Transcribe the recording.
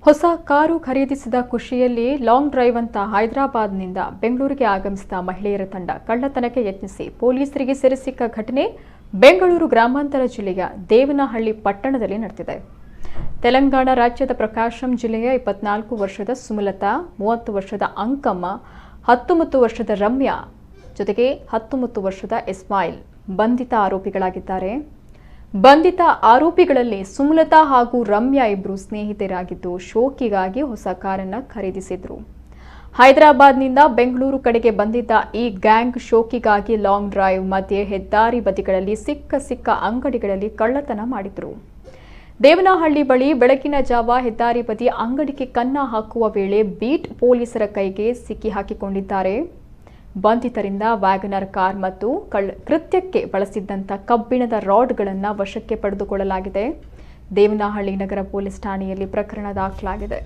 ಹೊಸ ಕಾರು ಖರೀದಿಸಿದ ಖುಷಿಯಲ್ಲಿ ಲಾಂಗ್ ಡ್ರೈವ್ ಅಂತ ಹೈದರಾಬಾದ್ನಿಂದ ಬೆಂಗಳೂರಿಗೆ ಆಗಮಿಸಿದ ಮಹಿಳೆಯರ ತಂಡ ಕಳ್ಳತನಕ್ಕೆ ಯತ್ನಿಸಿ ಪೊಲೀಸರಿಗೆ ಸೆರೆಸಿಕ್ಕ ಘಟನೆ ಬೆಂಗಳೂರು ಗ್ರಾಮಾಂತರ ಜಿಲ್ಲೆಯ ದೇವನಹಳ್ಳಿ ಪಟ್ಟಣದಲ್ಲಿ ನಡೆದಿದೆ. ತೆಲಂಗಾಣ ರಾಜ್ಯದ ಪ್ರಕಾಶಂ ಜಿಲ್ಲೆಯ 24 ವರ್ಷದ ಸುಮಲತಾ, 30 ವರ್ಷದ ಅಂಕಮ್ಮ, 19 ವರ್ಷದ ರಮ್ಯಾ ಜೊತೆಗೆ 19 ವರ್ಷದ ಇಸ್ಮಾಯಿಲ್ ಬಂಧಿತ ಆರೋಪಿಗಳಾಗಿದ್ದಾರೆ. ಬಂಧಿತ ಆರೋಪಿಗಳಲ್ಲಿ ಸುಮಲತಾ ಹಾಗೂ ರಮ್ಯಾ ಇಬ್ಬರು ಸ್ನೇಹಿತರಾಗಿದ್ದು ಶೋಕಿಗಾಗಿ ಹೊಸ ಕಾರನ್ನು ಖರೀದಿಸಿದ್ರು. ಹೈದರಾಬಾದ್ನಿಂದ ಬೆಂಗಳೂರು ಕಡೆಗೆ ಬಂದಿದ್ದ ಈ ಗ್ಯಾಂಗ್ ಶೋಕಿಗಾಗಿ ಲಾಂಗ್ ಡ್ರೈವ್ ಮಧ್ಯೆ ಹೆದ್ದಾರಿ ಬದಿಗಳಲ್ಲಿ ಸಿಕ್ಕ ಅಂಗಡಿಗಳಲ್ಲಿ ಕಳ್ಳತನ ಮಾಡಿದ್ರು. ದೇವನಹಳ್ಳಿ ಬಳಿ ಬೆಳಗಿನ ಜಾವ ಹೆದ್ದಾರಿ ಬದಿ ಅಂಗಡಿಗೆ ಕನ್ನ ಹಾಕುವ ವೇಳೆ ಬೀಟ್ ಪೊಲೀಸರ ಕೈಗೆ ಸಿಕ್ಕಿ ಹಾಕಿಕೊಂಡಿದ್ದಾರೆ. ಬಂಧಿತರಿಂದ ವ್ಯಾಗನರ್ ಕಾರ್ ಮತ್ತು ಕೃತ್ಯಕ್ಕೆ ಬಳಸಿದ್ದಂಥ ಕಬ್ಬಿಣದ ರಾಡ್ಗಳನ್ನು ವಶಕ್ಕೆ ಪಡೆದುಕೊಳ್ಳಲಾಗಿದೆ. ದೇವನಹಳ್ಳಿ ನಗರ ಪೊಲೀಸ್ ಠಾಣೆಯಲ್ಲಿ ಪ್ರಕರಣ ದಾಖಲಾಗಿದೆ.